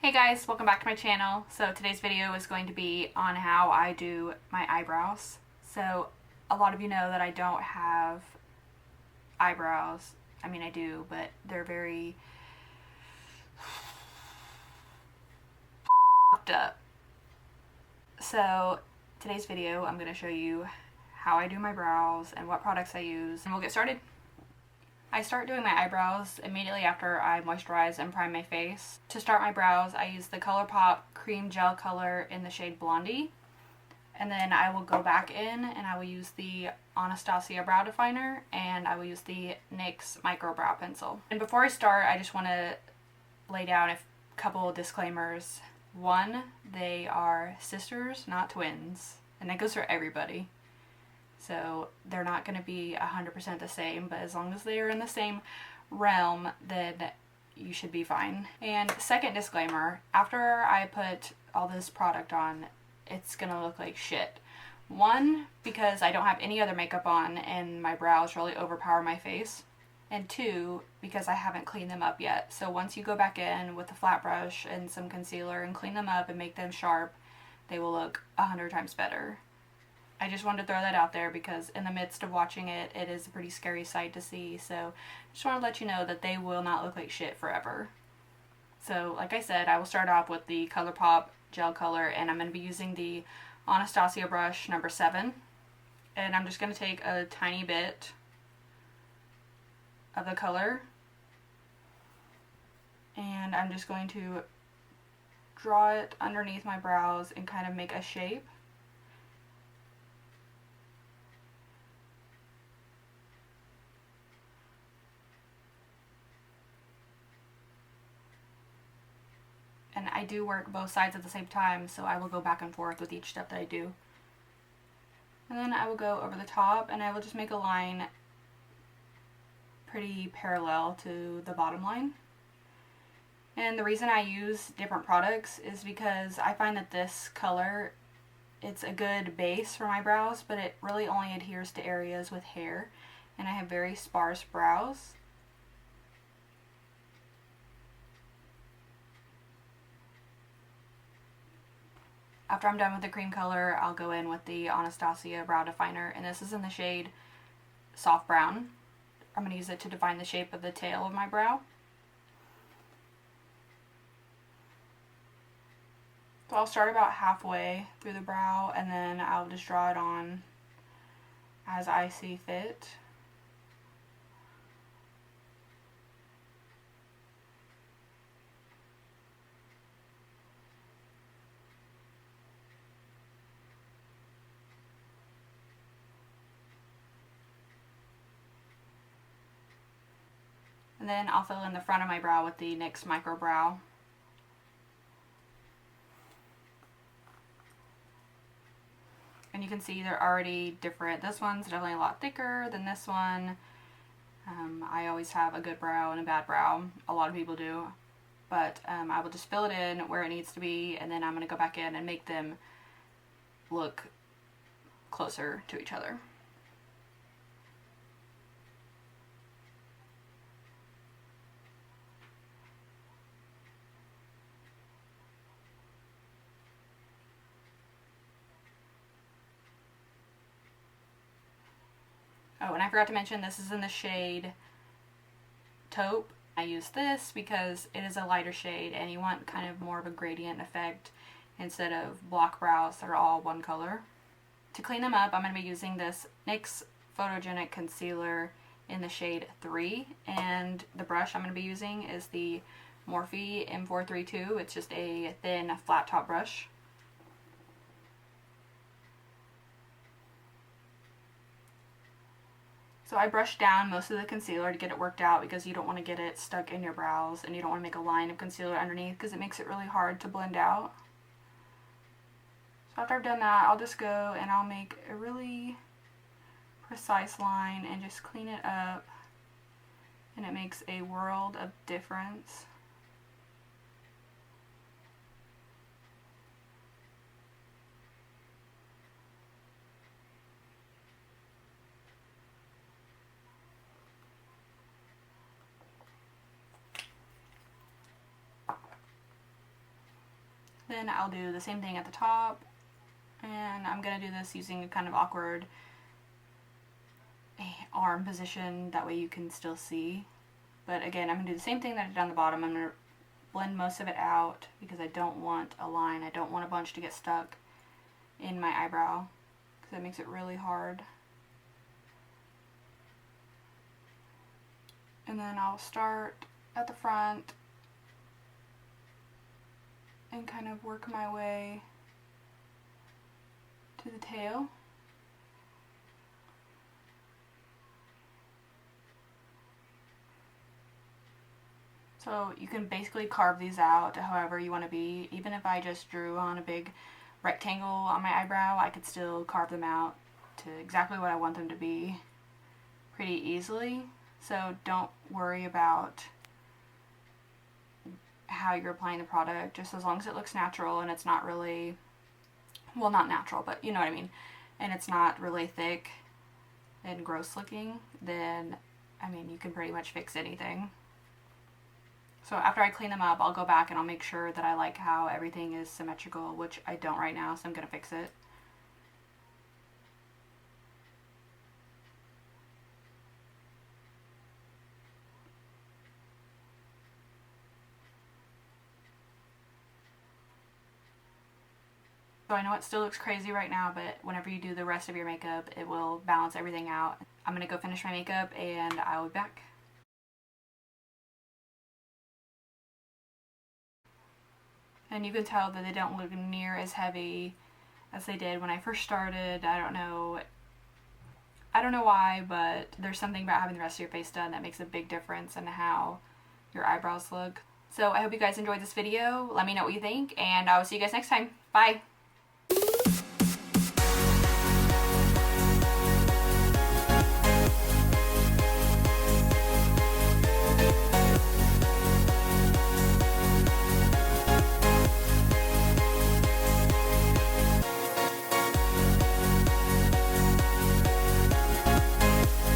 Hey guys, welcome back to my channel. So today's video is going to be on how I do my eyebrows. So a lot of you know that I don't have eyebrows. I mean I do, but they're very fucked up. So today's video I'm going to show you how I do my brows and what products I use, and we'll get started. I start doing my eyebrows immediately after I moisturize and prime my face. To start my brows, I use the ColourPop Cream Gel Color in the shade Blondie. And then I will go back in and I will use the Anastasia Brow Definer, and I will use the NYX Micro Brow Pencil. And before I start, I just want to lay down a couple of disclaimers. One, they are sisters, not twins. And that goes for everybody. So they're not going to be 100% the same, but as long as they are in the same realm, then you should be fine. And second disclaimer, after I put all this product on, it's going to look like shit. One, because I don't have any other makeup on and my brows really overpower my face. And two, because I haven't cleaned them up yet. So once you go back in with a flat brush and some concealer and clean them up and make them sharp, they will look 100 times better. I just wanted to throw that out there because in the midst of watching it, it is a pretty scary sight to see. So I just want to let you know that they will not look like shit forever. So like I said, I will start off with the ColourPop Gel Color, and I'm going to be using the Anastasia brush number 7. And I'm just going to take a tiny bit of the color, and I'm just going to draw it underneath my brows and kind of make a shape. And I do work both sides at the same time, so I will go back and forth with each step that I do. And then I will go over the top and I will just make a line pretty parallel to the bottom line. And the reason I use different products is because I find that this color, it's a good base for my brows, but it really only adheres to areas with hair, and I have very sparse brows. After I'm done with the cream color, I'll go in with the Anastasia Brow Definer, and this is in the shade Soft Brown. I'm going to use it to define the shape of the tail of my brow. So I'll start about halfway through the brow, and then I'll just draw it on as I see fit. And then I'll fill in the front of my brow with the NYX Micro Brow. And you can see they're already different. This one's definitely a lot thicker than this one. I always have a good brow and a bad brow. A lot of people do. But I will just fill it in where it needs to be, and then I'm going to go back in and make them look closer to each other. Oh, and I forgot to mention this is in the shade Taupe. I use this because it is a lighter shade and you want kind of more of a gradient effect instead of block brows that are all one color. To clean them up, I'm going to be using this NYX Photogenic Concealer in the shade 3, and the brush I'm going to be using is the Morphe M432. It's just a thin flat top brush. So I brushed down most of the concealer to get it worked out because you don't want to get it stuck in your brows, and you don't want to make a line of concealer underneath because it makes it really hard to blend out. So after I've done that, I'll just go and I'll make a really precise line and just clean it up, and it makes a world of difference. Then I'll do the same thing at the top, and I'm going to do this using a kind of awkward arm position, that way you can still see. But again, I'm going to do the same thing that I did on the bottom. I'm going to blend most of it out because I don't want a line. I don't want a bunch to get stuck in my eyebrow because that makes it really hard. And then I'll start at the front and kind of work my way to the tail. So you can basically carve these out to however you want to be. Even if I just drew on a big rectangle on my eyebrow, I could still carve them out to exactly what I want them to be pretty easily. So don't worry about how you're applying the product, just as long as it looks natural and it's not really, well, not natural, but you know what I mean, and it's not really thick and gross looking, then I mean you can pretty much fix anything. So after I clean them up, I'll go back and I'll make sure that I like how everything is symmetrical, which I don't right now, so I'm going to fix it. So I know it still looks crazy right now, but whenever you do the rest of your makeup, it will balance everything out. I'm going to go finish my makeup and I'll be back. And you can tell that they don't look near as heavy as they did when I first started. I don't know why, but there's something about having the rest of your face done that makes a big difference in how your eyebrows look. So I hope you guys enjoyed this video. Let me know what you think, and I will see you guys next time. Bye!